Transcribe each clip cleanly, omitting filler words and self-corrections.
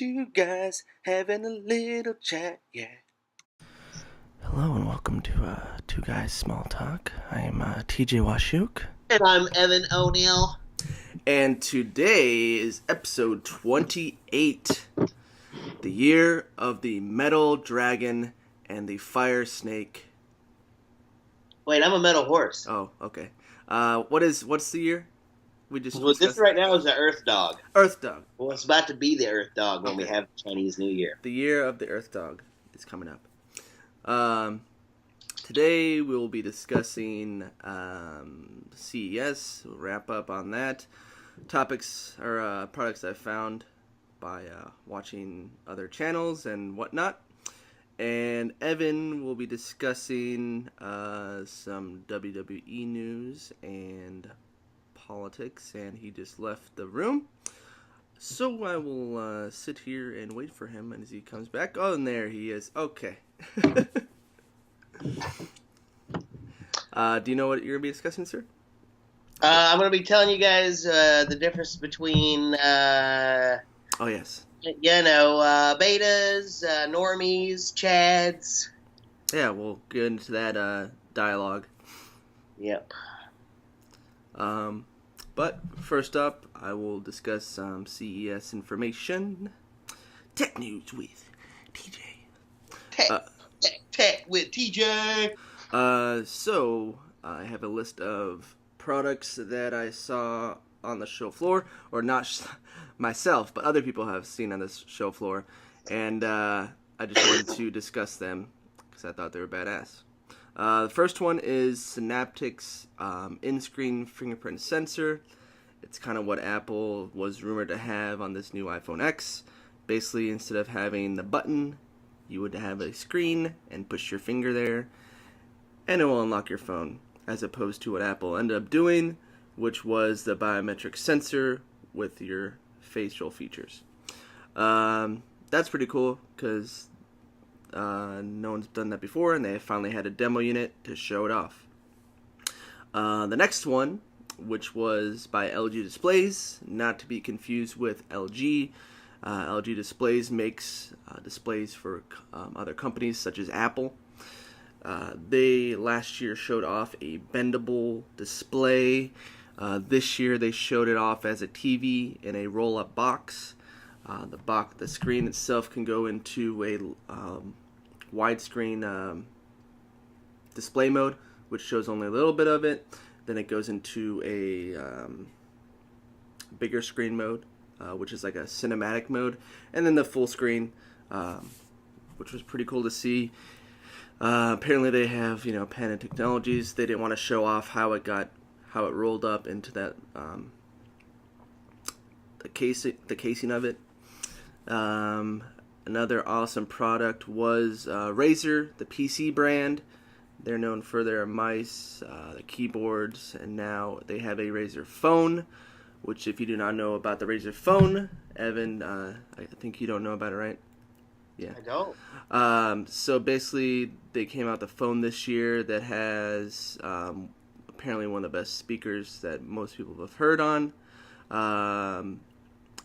two guys having a little chat, yeah. Hello and welcome to Two Guys Small Talk. I am TJ Wasiuk. And I'm Evan O'Neill. And today is episode 28, the year of the metal dragon and the fire snake. Wait, I'm a metal horse. Oh, okay. What's the year? This right now is the Earth Dog. Earth Dog. Well, it's about to be the Earth Dog when we have Chinese New Year. The year of the Earth Dog is coming up. Today we will be discussing CES. We'll wrap up on that. Topics or products I found by watching other channels and whatnot. And Evan will be discussing some WWE news and politics, and he just left the room. So I will sit here and wait for him as he comes back. Oh, and there he is. Okay. Do you know what you're going to be discussing, sir? I'm going to be telling you guys the difference between, oh, yes. betas, normies, chads. Yeah, we'll get into that dialogue. Yep. But first up, I will discuss some CES information. Tech news with TJ. Tech with TJ. So I have a list of products that I saw on the show floor, or not myself, but other people have seen on this show floor, and I just wanted to discuss them because I thought they were badass. The first one is Synaptics in-screen fingerprint sensor. It's kind of what Apple was rumored to have on this new iPhone X. Basically, instead of having the button, you would have a screen and push your finger there, and it will unlock your phone, as opposed to what Apple ended up doing, which was the biometric sensor with your facial features. That's pretty cool, because no one's done that before, and they finally had a demo unit to show it off. The next one, which was by LG Displays, not to be confused with LG. LG Displays makes displays for other companies such as Apple. They last year showed off a bendable display. This year they showed it off as a TV in a roll-up box. The screen itself can go into a widescreen display mode, which shows only a little bit of it. Then it goes into a bigger screen mode, which is like a cinematic mode, and then the full screen, which was pretty cool to see. Apparently they have, patented technologies. They didn't want to show off how it rolled up into that the casing of it. Another awesome product was Razer, the PC brand. They're known for their mice, the keyboards, and now they have a Razer phone, which if you do not know about the Razer phone, Evan, I think you don't know about it, right? Yeah. I don't. So basically, they came out with a phone this year that has apparently one of the best speakers that most people have heard on.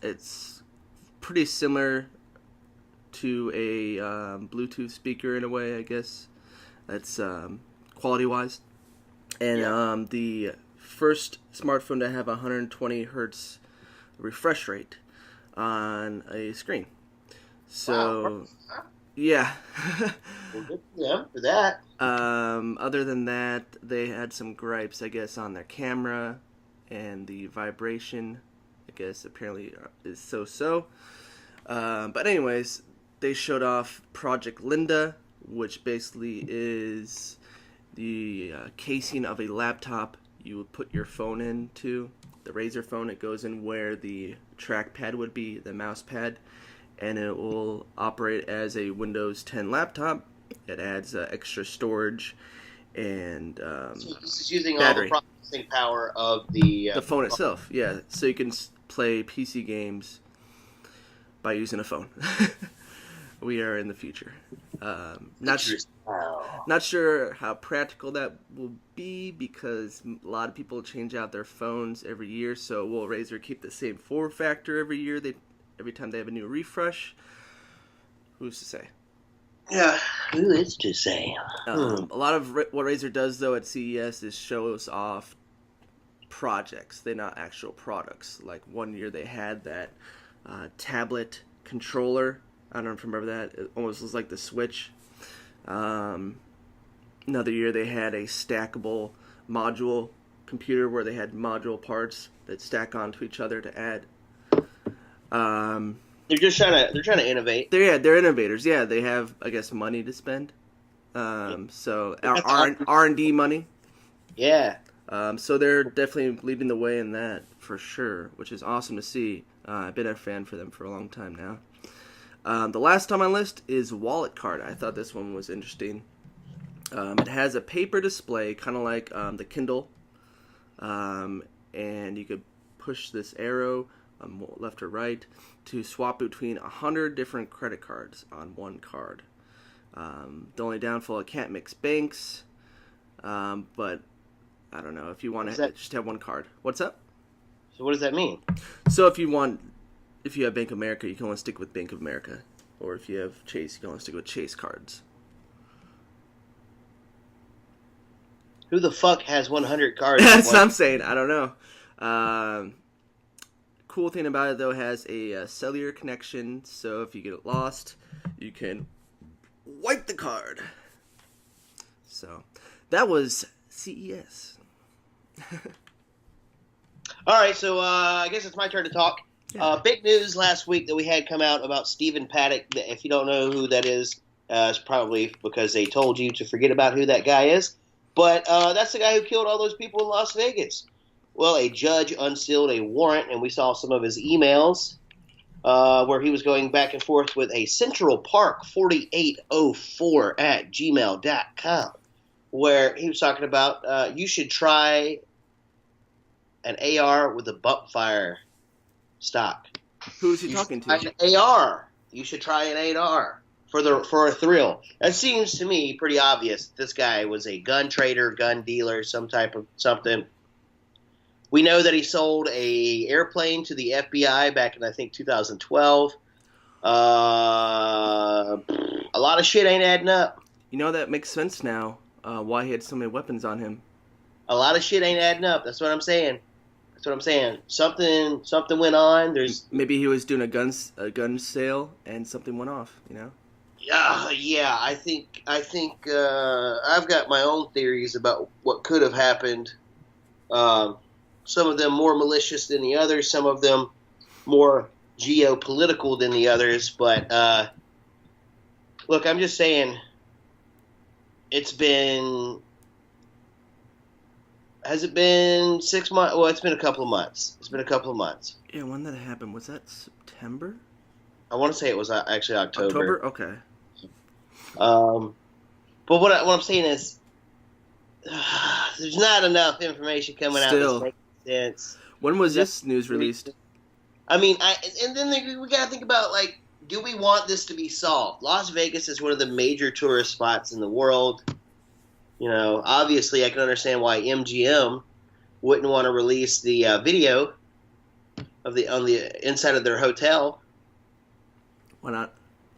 It's pretty similar to a Bluetooth speaker in a way, I guess. That's quality-wise. And the first smartphone to have 120 hertz refresh rate on a screen. So, wow. Yeah. Well, good for them for that. Other than that, they had some gripes, I guess, on their camera, and the vibration, I guess, apparently is so-so. But anyways, they showed off Project Linda, which basically is the casing of a laptop you would put your phone into. The Razer phone, it goes in where the trackpad would be, the mouse pad, and it will operate as a Windows 10 laptop. It adds extra storage and So this is using battery. all the processing power of the phone itself, yeah. So you can play PC games by using a phone. We are in the future. Not sure how practical that will be, because a lot of people change out their phones every year. So will Razer keep the same form factor every year they every time they have a new refresh. Who's to say? Yeah, who is to say? A lot of what Razer does, though, at CES is shows off projects. They're not actual products. Like one year they had that tablet controller. I don't know if you remember that. It almost was like the Switch. Another year they had a stackable module computer where they had module parts that stack onto each other to add. They're trying to innovate. They're innovators. Yeah, they have, I guess, money to spend. So R&D money. Yeah. So they're definitely leading the way in that for sure, which is awesome to see. I've been a fan for them for a long time now. The last on my list is Wallet Card. I thought this one was interesting. It has a paper display, kind of like the Kindle, and you could push this arrow left or right to swap between 100 different credit cards on one card. The only downfall, it can't mix banks, but I don't know if you want to just have one card. What's up? So what does that mean? So if you have Bank of America, you can only stick with Bank of America, or if you have Chase, you can only stick with Chase cards. Who the fuck has 100 cards? That's what I'm saying. I don't know. Cool thing about it, though, it has a cellular connection, so if you get lost, you can wipe the card. So that was CES. All right, so I guess it's my turn to talk. Yeah. Big news last week that we had come out about Stephen Paddock. If you don't know who that is, it's probably because they told you to forget about who that guy is. But that's the guy who killed all those people in Las Vegas. Well, a judge unsealed a warrant, and we saw some of his emails where he was going back and forth with a Central Park 4804 at gmail.com, where he was talking about you should try an AR with a bump fire stock. Who's he talking to? An AR. You should try an AR for a thrill. That seems to me pretty obvious. This guy was a gun trader, gun dealer, some type of something. We know that he sold a airplane to the FBI back in, I think, 2012. A lot of shit ain't adding up. You know, that makes sense now, why he had so many weapons on him. A lot of shit ain't adding up. That's what I'm saying. Something went on. Maybe he was doing a gun sale and something went off, you know? Yeah. I think I've got my own theories about what could have happened. Some of them more malicious than the others. Some of them more geopolitical than the others. But look, I'm just saying. Has it been 6 months? Well, it's been a couple of months. Yeah, when that happened, was that September? I want to say it was actually October. Okay. But what I'm saying is, there's not enough information coming out that's making sense. When was this news released? I mean, and then we got to think about, like, do we want this to be solved? Las Vegas is one of the major tourist spots in the world. You know, obviously, I can understand why MGM wouldn't want to release the video on the inside of their hotel. Why not?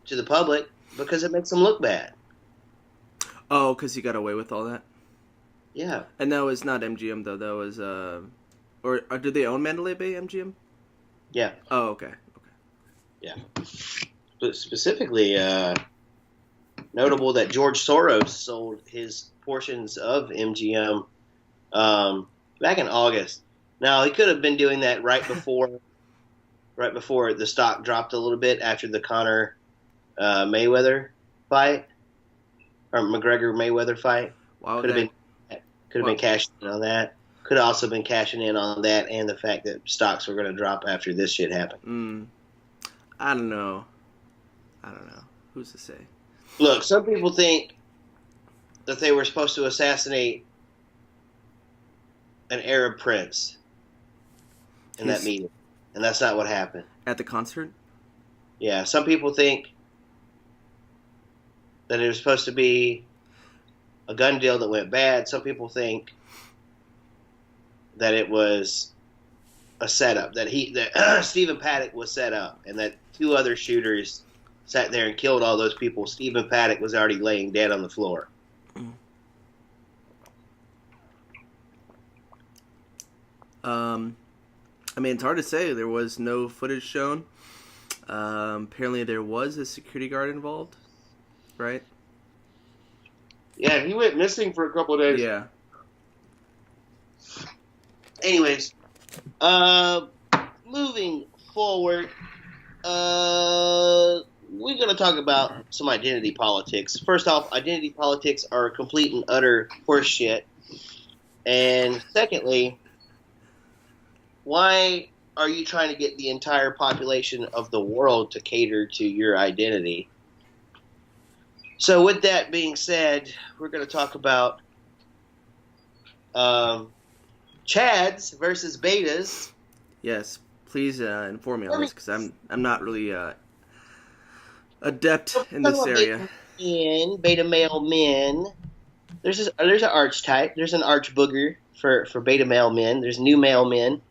To the public, because it makes them look bad. Oh, because he got away with all that? Yeah. And that was not MGM, though. That was, or did they own Mandalay Bay, MGM? Yeah. Oh, okay. Yeah. But specifically, notable that George Soros sold his portions of MGM back in August. Now, he could have been doing that right before the stock dropped a little bit after the Conor Mayweather fight, or McGregor-Mayweather fight. Wow, Could have been cashing in on that. Could have also been cashing in on that and the fact that stocks were going to drop after this shit happened. I don't know. Who's to say? Look, some people think that they were supposed to assassinate an Arab prince in that meeting, and that's not what happened. At the concert? Yeah, some people think that it was supposed to be a gun deal that went bad. Some people think that it was a setup, that Stephen Paddock was set up, and that 2 other shooters sat there and killed all those people. Stephen Paddock was already laying dead on the floor. I mean, it's hard to say. There was no footage shown. Apparently, there was a security guard involved, right? Yeah, he went missing for a couple of days. Yeah. Anyways, moving forward, we're going to talk about some identity politics. First off, identity politics are complete and utter horseshit. And secondly, why are you trying to get the entire population of the world to cater to your identity? So with that being said, we're going to talk about Chads versus Betas. Yes, please inform me on this, because I'm not really adept in this area. Beta male men. There's an archetype. There's an arch booger for beta male men. There's new male men.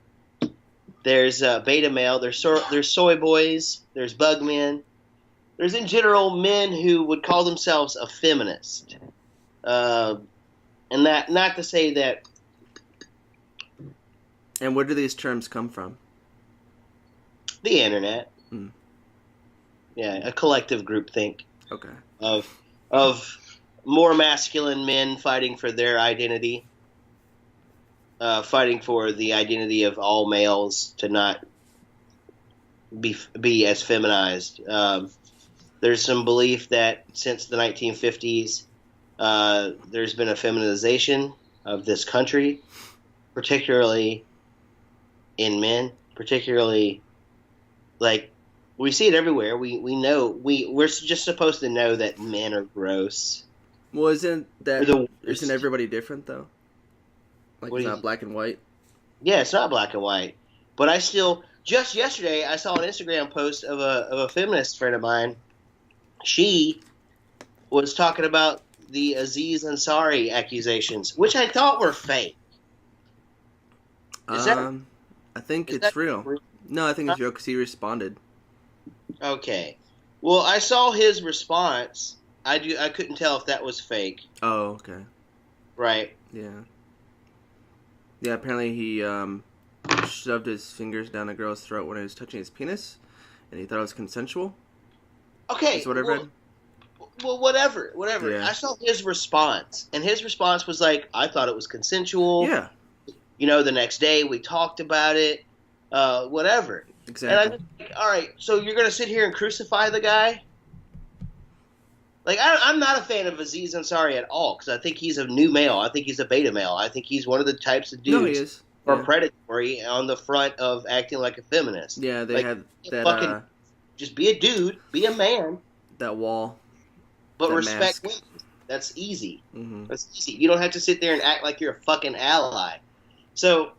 There's beta male. There's soy boys. There's bug men. There's in general men who would call themselves a feminist, and that not to say that. And where do these terms come from? The internet. Yeah, a collective groupthink. Okay. Of more masculine men fighting for their identity, fighting for the identity of all males to not be as feminized. There's some belief that since the 1950s, there's been a feminization of this country, particularly in men, particularly like we see it everywhere. We know we're just supposed to know that men are gross. Well, isn't everybody different though? Like it's not black and white. Yeah, it's not black and white. But I still just yesterday I saw an Instagram post of a feminist friend of mine. She was talking about the Aziz Ansari accusations, which I thought were fake. I think it's real. No, I think it's real because he responded. Okay. Well, I saw his response. I couldn't tell if that was fake. Oh, okay. Right. Yeah. Yeah, apparently he shoved his fingers down a girl's throat when he was touching his penis, and he thought it was consensual. Okay. That's what I read. Well, whatever. Yeah. I saw his response, and his response was like, I thought it was consensual. Yeah. You know, the next day we talked about it, whatever. Exactly. And I'm like, all right, so you're going to sit here and crucify the guy? Like, I'm not a fan of Aziz Ansari at all, because I think he's a new male. I think he's a beta male. I think he's one of the types of dudes who are predatory on the front of acting like a feminist. Yeah, they had that... Fucking, just be a dude, be a man. That wall. But that respect mask. women. That's easy. Mm-hmm. That's easy. You don't have to sit there and act like you're a fucking ally. So,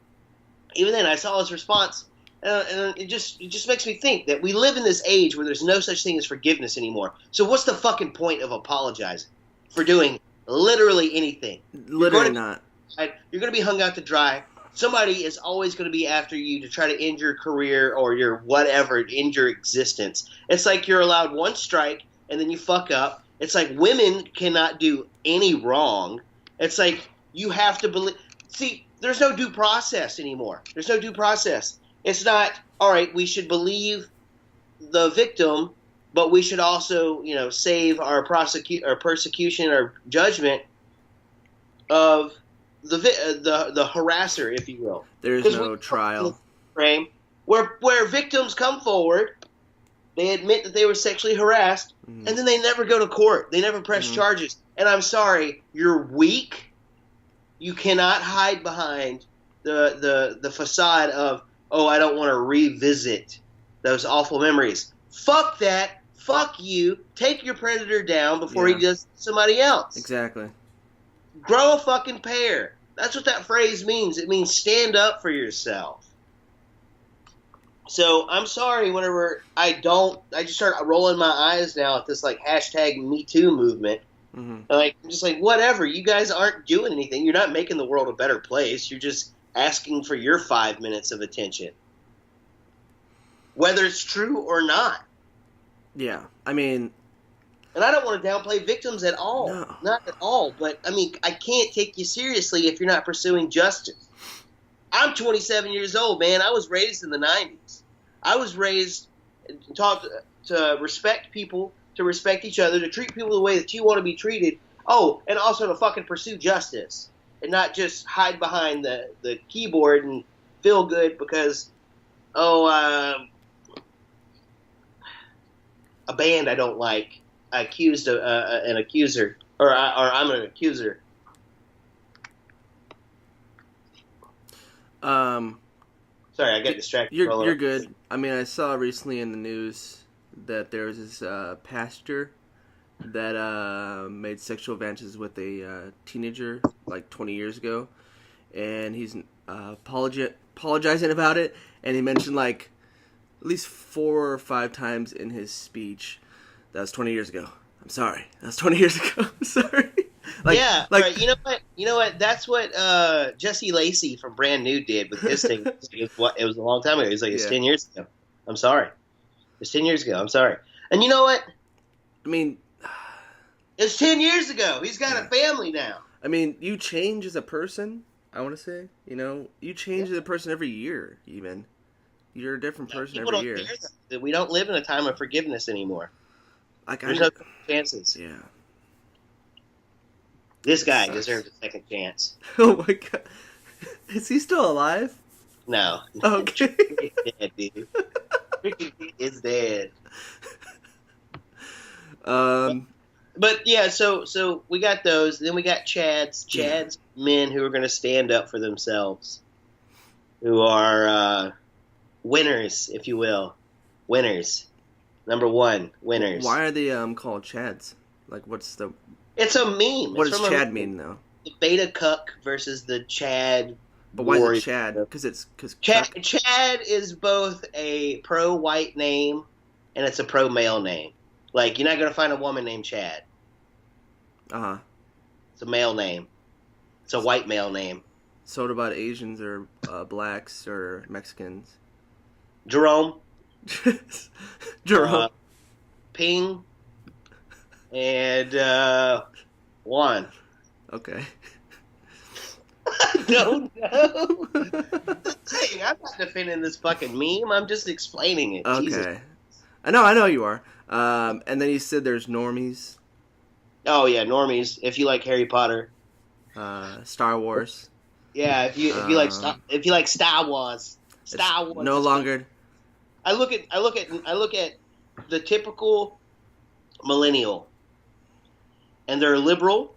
even then, I saw his response, and it just makes me think that we live in this age where there's no such thing as forgiveness anymore. So what's the fucking point of apologizing for doing literally anything? Literally not. You're going to be hung out to dry. Somebody is always going to be after you to try to end your career or your whatever, end your existence. It's like you're allowed one strike, and then you fuck up. It's like women cannot do any wrong. It's like you have to believe. See, there's no due process anymore. There's no due process. It's not, all right, we should believe the victim, but we should also, save our persecution or judgment of the harasser, if you will. There's no trial. Frame where victims come forward, they admit that they were sexually harassed, and then they never go to court. They never press charges. And I'm sorry, you're weak. You cannot hide behind the facade of, oh, I don't want to revisit those awful memories. Fuck that. Fuck you. Take your predator down before he does somebody else. Exactly. Grow a fucking pair. That's what that phrase means. It means stand up for yourself. So I'm sorry whenever I just start rolling my eyes now at this like hashtag Me Too movement. Mm-hmm. Like, I'm just like, whatever. You guys aren't doing anything. You're not making the world a better place. You're just asking for your 5 minutes of attention. whether it's true or not. Yeah, I mean, and I don't want to downplay victims at all, no. Not at all. But I mean, I can't take you seriously if you're not pursuing justice. I'm 27 years old, man. I was raised in the 90s. I was raised and taught to respect people, to respect each other, to treat people the way that you want to be treated. Oh, and also to fucking pursue justice and not just hide behind the keyboard and feel good because, a band I don't like accused an accuser, or I'm an accuser. Sorry, I got distracted. You're good. I mean, I saw recently in the news that there was this pastor that made sexual advances with a teenager like 20 years ago, and he's apologizing about it, and he mentioned like at least 4 or 5 times in his speech that was 20 years ago. I'm sorry. That was 20 years ago. I'm sorry. Yeah, right. You know what? That's what Jesse Lacey from Brand New did with his thing. It was a long time ago. He's like, it's 10 years ago. I'm sorry. It's 10 years ago. I'm sorry. And you know what? I mean, it's 10 years ago. He's got a family now. I mean, you change as a person, I want to say. You know, you change as a person every year, even. You're a different person every year. We don't live in a time of forgiveness anymore. There's no chances. Yeah. This guy deserved a second chance. Oh my god. Is he still alive? No. Okay. He's dead, dude. Ricky is dead. But yeah, so we got those. Then we got Chad's men who are going to stand up for themselves, who are winners, if you will, winners. Number one, winners. Why are they called Chads? Like, what's the? It's a meme. What does Chad mean, though? The beta cuck versus the Chad. But why is it Chad? Because Chad is both a pro white name and it's a pro male name. Like, you're not going to find a woman named Chad. Uh-huh. It's a male name. It's a white male name. So what about Asians or blacks or Mexicans? Jerome. Jerome. Ping. And Juan. Okay. I don't know. I'm not defending this fucking meme. I'm just explaining it. Okay. Jesus. I know you are. And then you said there's normies. Oh yeah, normies. If you like Harry Potter, Star Wars. Yeah, if you like Star Wars, no longer. I look at the typical millennial, and they're liberal.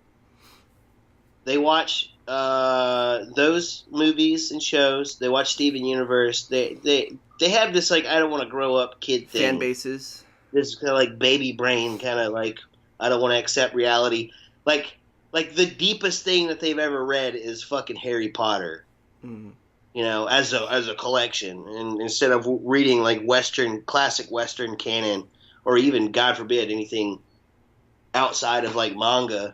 They watch those movies and shows. They watch Steven Universe. They have this like I don't want to grow up kid thing. Fan bases. This kind of like baby brain, kind of like I don't want to accept reality. Like the deepest thing that they've ever read is fucking Harry Potter. Mm-hmm. You know, as a collection, and instead of reading like classic Western canon, or even God forbid anything outside of like manga,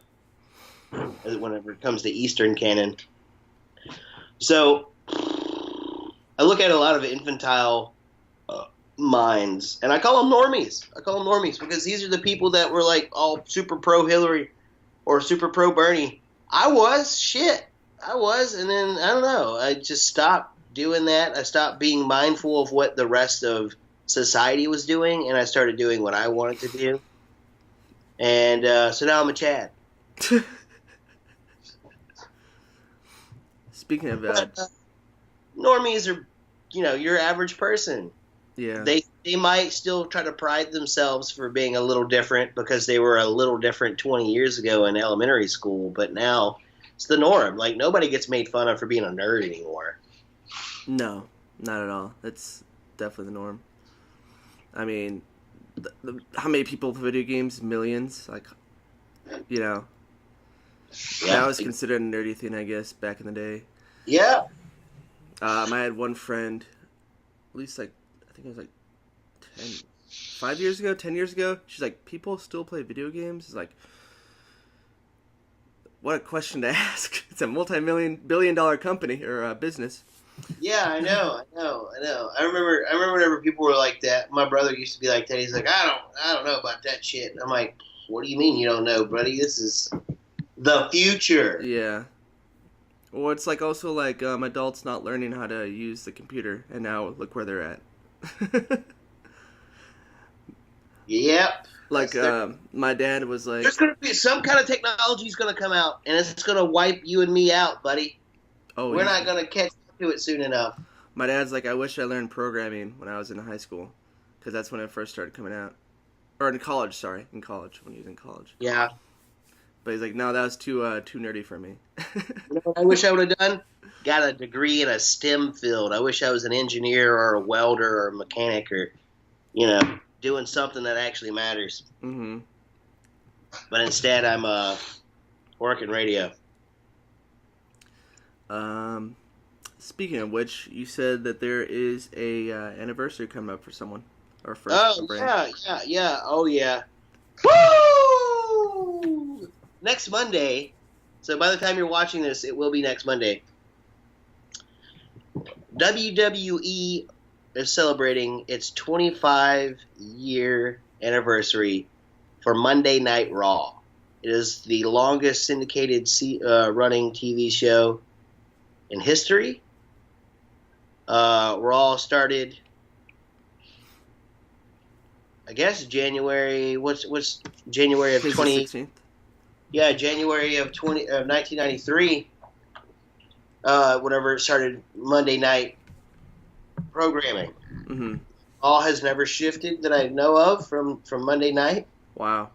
whenever it comes to Eastern canon. So I look at a lot of infantile minds, and I call them normies. Because these are the people that were like all super pro Hillary or super pro Bernie. I was, and then I don't know. I just stopped doing that. I stopped being mindful of what the rest of society was doing, and I started doing what I wanted to do. And so now I'm a Chad. Speaking of that, normies are, your average person. Yeah. They might still try to pride themselves for being a little different because they were a little different 20 years ago in elementary school, but now it's the norm. Like, nobody gets made fun of for being a nerd anymore. No, not at all. That's definitely the norm. I mean, how many people play video games? Millions. Like, Yeah. That was considered a nerdy thing, I guess, back in the day. Yeah. I had one friend, at least like, I think it was like 10 years ago. She's like, people still play video games? It's like, what a question to ask. It's a multi-billion-dollar company or business. Yeah, I know. I remember whenever people were like that. My brother used to be like that. He's like, I don't know about that shit. And I'm like, what do you mean you don't know, buddy? This is the future. Yeah. Well, it's like also like adults not learning how to use the computer, and now look where they're at. Yep. Like my dad was like, There's going to be some kind of technology is going to come out, and it's going to wipe you and me out, buddy. "Oh, We're yeah." not going to catch up to it soon enough. My dad's like, "I wish I learned programming when I was in high school, because that's when it first started coming out, or in college. Sorry, in college when he was in college." Yeah. But he's like, "No, that was too nerdy for me." You know what I wish I would have done? Got a degree in a STEM field. I wish I was an engineer or a welder or a mechanic or, doing something that actually matters. Mm-hmm. But instead, I'm working radio. Speaking of which, you said that there is a anniversary coming up for someone, or for a brand. Yeah. Oh, yeah. Woo! Next Monday. So by the time you're watching this, it will be next Monday. WWE is celebrating its 25-year anniversary for Monday Night Raw. It is the longest syndicated running TV show in history. Raw started, I guess, January. What's January of 16th? Yeah, January of 1993. Whenever it started Monday night programming. Mm-hmm. All has never shifted that I know of from Monday night. Wow.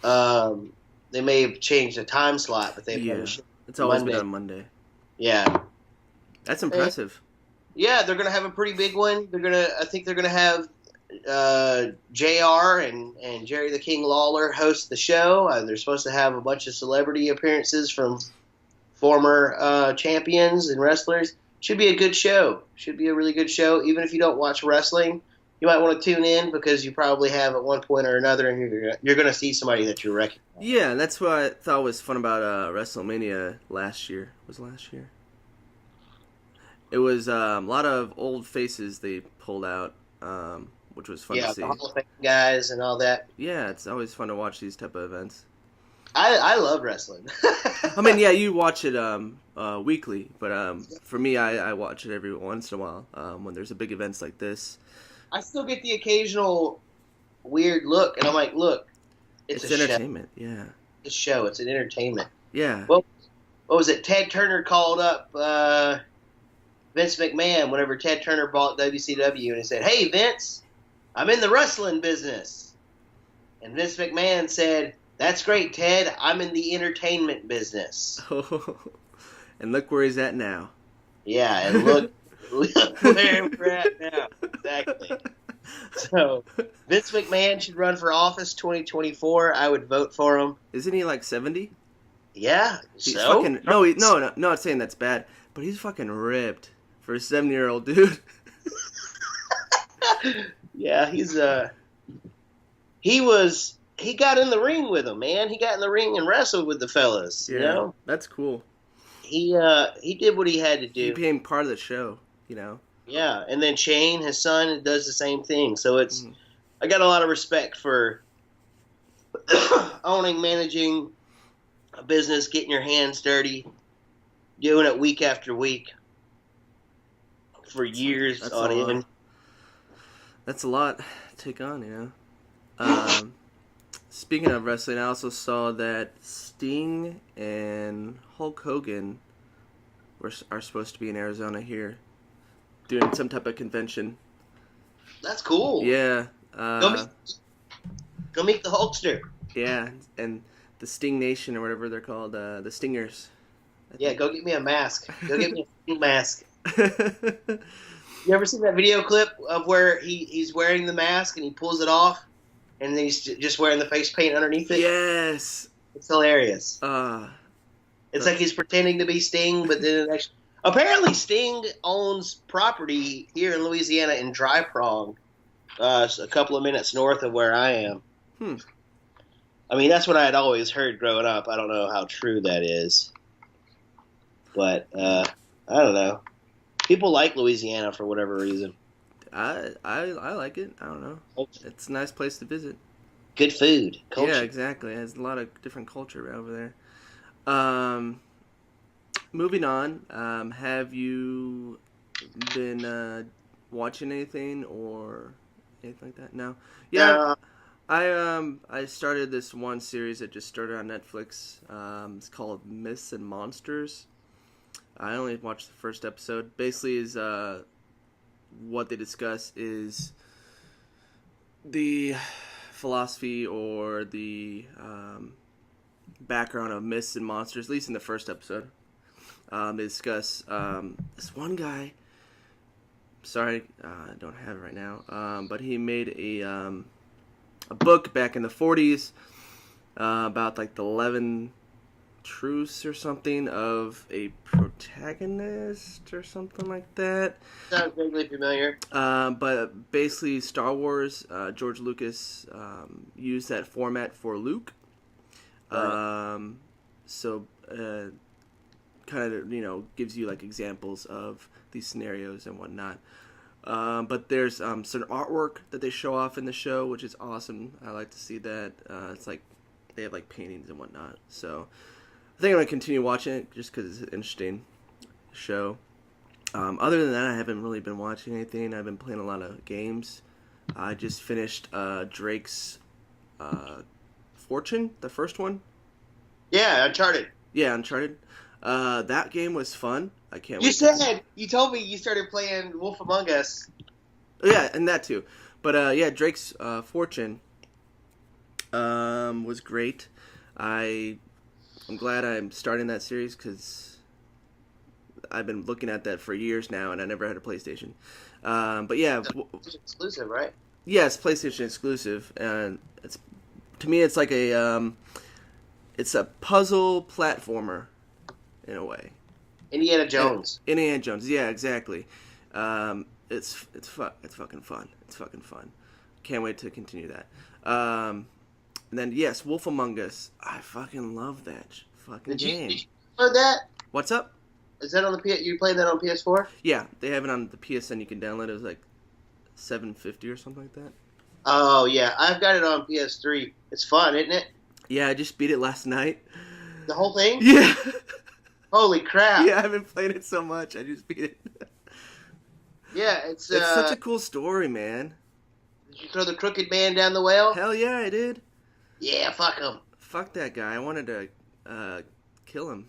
They may have changed the time slot, but they've never shifted. It's always Monday. been on Monday. Yeah. That's impressive. Yeah, they're gonna have a pretty big one. I think they're gonna have JR and Jerry the King Lawler host the show. They're supposed to have a bunch of celebrity appearances from former champions and wrestlers. Should be a good show. Should be a really good show. Even if you don't watch wrestling, you might want to tune in because you probably have at one point or another, and you're going to see somebody that you recognize. Yeah, that's what I thought was fun about WrestleMania last year. Was last year? It was a lot of old faces they pulled out, which was fun to see. Yeah, the Hall of Fame guys and all that. Yeah, it's always fun to watch these type of events. I love wrestling. I mean, yeah, you watch it weekly, but for me, I watch it every once in a while when there's a big events like this. I still get the occasional weird look, and I'm like, look, it's a entertainment. Show. Yeah, It's a show. It's an entertainment. Yeah. Well, what was it? Ted Turner called up Vince McMahon whenever Ted Turner bought WCW, and he said, "Hey, Vince, I'm in the wrestling business." And Vince McMahon said, "That's great, Ted. I'm in the entertainment business." And look where he's at now. Yeah, and look where we're at now. Exactly. So, Vince McMahon should run for office 2024. I would vote for him. Isn't he like 70? Yeah. He's so? fucking, no, not saying that's bad, but he's fucking ripped for a 70-year-old dude. Yeah, he got in the ring with him, man. He got in the ring and wrestled with the fellas. Yeah, you know? That's cool. He did what he had to do. He became part of the show, you know? Yeah, and then Shane, his son, does the same thing. So it's, I got a lot of respect for owning, managing a business, getting your hands dirty, doing it week after week for years on end. That's a lot to take on, you know? Speaking of wrestling, I also saw that Sting and Hulk Hogan are supposed to be in Arizona here, doing some type of convention. That's cool. Yeah. Go meet the Hulkster. Yeah, and the Sting Nation or whatever they're called, the Stingers. Yeah, go get me a mask. Go get me a Sting mask. You ever seen that video clip of where he's wearing the mask and he pulls it off, and then he's just wearing the face paint underneath it? Yes. It's hilarious. It's like he's pretending to be Sting, but then actually... Apparently, Sting owns property here in Louisiana in Dry Prong, a couple of minutes north of where I am. I mean, that's what I had always heard growing up. I don't know how true that is. But, I don't know. People like Louisiana for whatever reason. I like it. I don't know. It's a nice place to visit. Good food, culture. Yeah, exactly. It has a lot of different culture over there. Moving on. Have you been watching anything or anything like that? No. Yeah. I started this one series that just started on Netflix. It's called Myths and Monsters. I only watched the first episode. Basically, is what they discuss is the philosophy or the background of myths and monsters. At least in the first episode, they discuss this one guy. Sorry, I don't have it right now. But he made a book back in the 40s about like the 11 truths or something of a protagonist or something like that. Sounds vaguely familiar. But basically, Star Wars, George Lucas used that format for Luke. Right. So kind of gives you like examples of these scenarios and whatnot. But there's some artwork that they show off in the show, which is awesome. I like to see that. It's like they have like paintings and whatnot. So I think I'm going to continue watching it just because it's an interesting show. Other than that, I haven't really been watching anything. I've been playing a lot of games. I just finished Drake's Fortune, the first one. Yeah, Uncharted. Yeah, Uncharted. That game was fun. I can't You wait. you told me you started playing Wolf Among Us. Yeah, and that too. But yeah, Drake's Fortune was great. I'm glad I'm starting that series because I've been looking at that for years now, and I never had a PlayStation. But yeah, It's exclusive, right? yeah, it's PlayStation exclusive, and to me it's like it's a puzzle platformer in a way. Indiana Jones. Indiana Jones, yeah, exactly. It's fucking fun. It's fucking fun. Can't wait to continue that. And then yes, Wolf Among Us. I fucking love that fucking game. Did you download that? What's up? Is that on the PS? You playing that on PS4? Yeah, they have it on the PSN. You can download it. It was like $7.50 or something like that. Oh yeah, I've got it on PS3. It's fun, isn't it? Yeah, I just beat it last night. The whole thing? Yeah. Holy crap! Yeah, I've been playing it so much. I just beat it. Yeah, it's such a cool story, man. Did you throw the crooked man down the well? Hell yeah, I did. Yeah, fuck him. Fuck that guy. I wanted to kill him,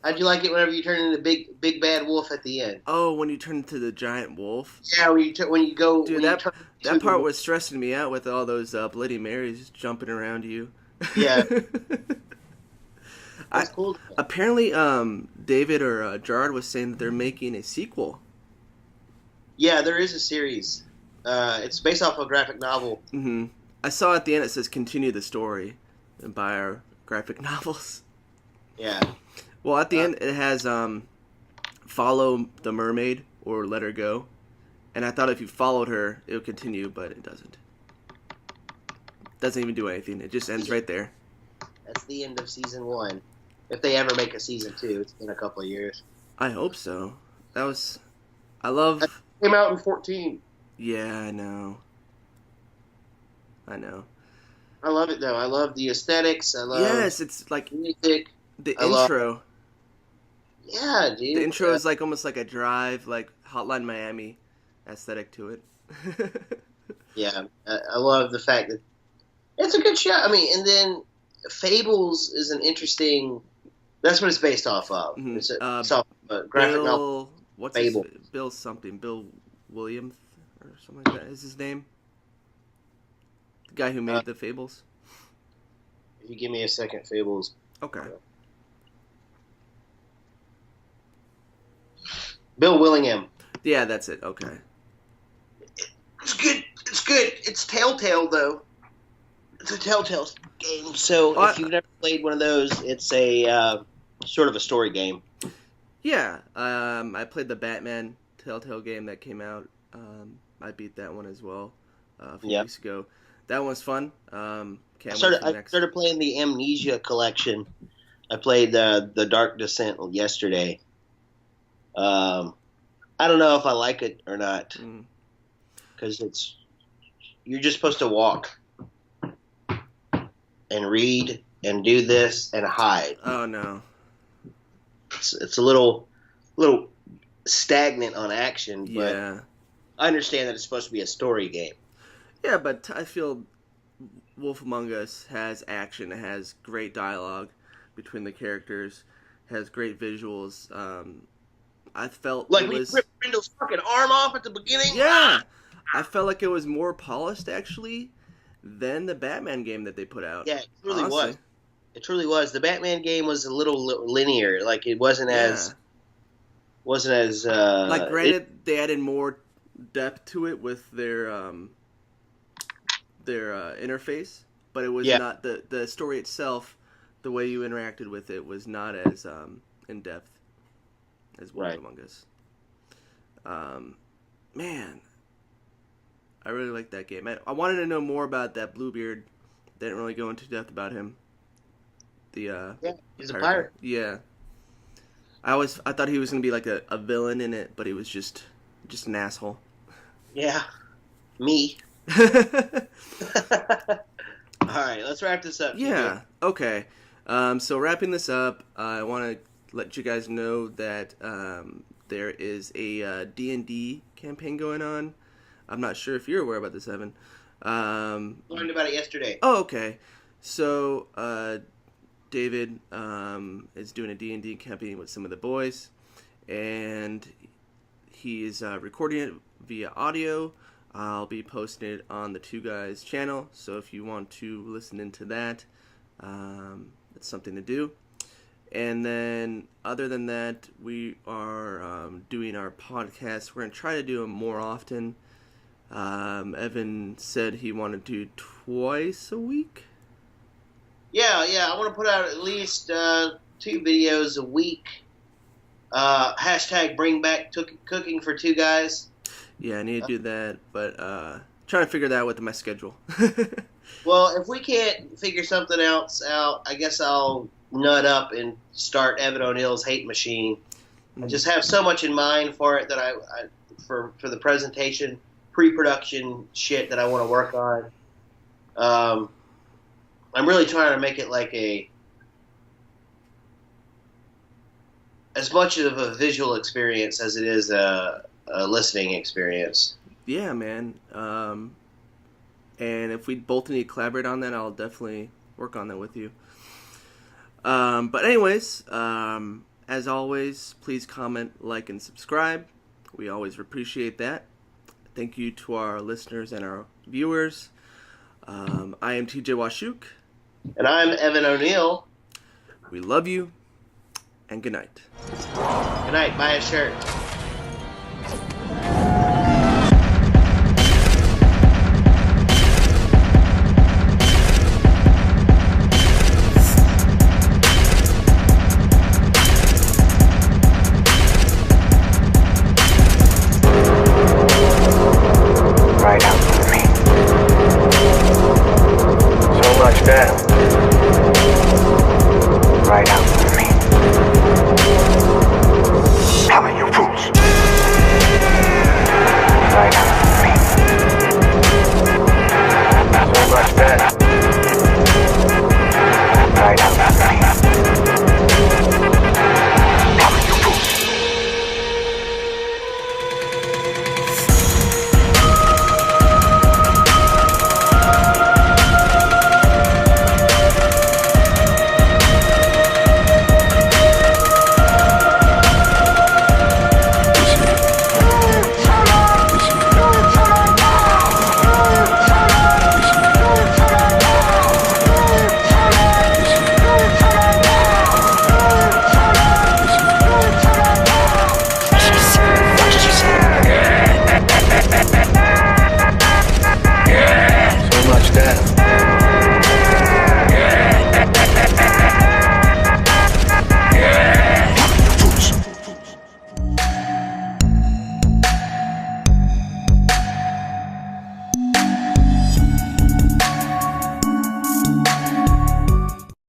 How'd you like it whenever you turn into big bad wolf at the end? Oh, when you turn into the giant wolf. Yeah, when you go. Dude, that part was stressing me out with all those Bloody Marys jumping around you. Yeah. That's cool. Apparently, David or Gerard was saying that they're making a sequel. Yeah, there is a series. It's based off a graphic novel. Mm-hmm. I saw at the end it says continue the story by our graphic novels. Yeah. Well, at the end it has follow the mermaid or let her go. And I thought if you followed her, it would continue, but it doesn't. Doesn't even do anything. It just ends right there. That's the end of season 1. If they ever make a season 2, it's been a couple of years. I hope so. I love... That came out in 14. Yeah, I know. I love it, though. I love the aesthetics. I love... Yes, it's like... music. The intro. Yeah, dude. The intro is like almost like a drive, like Hotline Miami aesthetic to it. Yeah, I love the fact that it's a good show. I mean, and then Fables is an interesting... That's what it's based off of. Mm-hmm. It's off a graphic novel. What's Fable. Bill something. Bill Williams or something like that is his name. The guy who made the Fables. If you give me a second, Fables. Okay. Bill Willingham. Yeah, that's it. Okay. It's good. It's good. It's Telltale, though. It's a Telltale game. So if you've never played one of those, it's a sort of a story game. Yeah. I played the Batman Telltale game that came out. I beat that one as well a few weeks ago. That one's fun. I started playing the Amnesia collection. I played the Dark Descent yesterday. I don't know if I like it or not, Mm. because you're just supposed to walk and read and do this and hide. Oh no. It's a little stagnant on action, but Yeah. I understand that it's supposed to be a story game. Yeah, but I feel Wolf Among Us has action. It has great dialogue between the characters. Has great visuals. I felt Like it when was. you rip Brindle's fucking arm off at the beginning. Yeah, I felt like it was more polished actually than the Batman game that they put out. Yeah, it truly honestly. was. It truly was. The Batman game was a little linear. Like it wasn't as Like, granted, they added more depth to it with their interface, but it was not the story itself. The way you interacted with it was not as in depth as Wolf Among Us. Man, I really like that game. I wanted to know more about that Bluebeard. They didn't really go into depth about him. he's a pirate. Yeah. I thought he was gonna be like a villain in it, but he was just an asshole. Yeah, me. All right, let's wrap this up. Yeah. Okay. So wrapping this up, I want to let you guys know that there is a D&D campaign going on. I'm not sure if you're aware about this, Evan. Learned about it yesterday. Oh, okay. So David is doing a D&D campaign with some of the boys, and he is recording it via audio. I'll be posting it on the Two Guys channel, so if you want to listen into that, it's something to do. And then, other than that, we are doing our podcast. We're going to try to do them more often. Evan said he wanted to do twice a week. Yeah, I want to put out at least 2 videos a week. Hashtag bring back cooking for Two Guys. Yeah, I need to do that, but trying to figure that out with my schedule. Well, if we can't figure something else out, I guess I'll nut up and start Evan O'Neill's Hate Machine. I just have so much in mind for it that I for the presentation, pre-production shit that I want to work on. I'm really trying to make it like as much of a visual experience as it is a listening experience. Yeah, man. And if we both need to collaborate on that, I'll definitely work on that with you. But anyways, as always, please comment, like, and subscribe. We always appreciate that. Thank you to our listeners and our viewers. I am TJ Wasiuk. And I'm Evan O'Neill. We love you, and good night. Good night. Buy a shirt. Right out for me. So much better.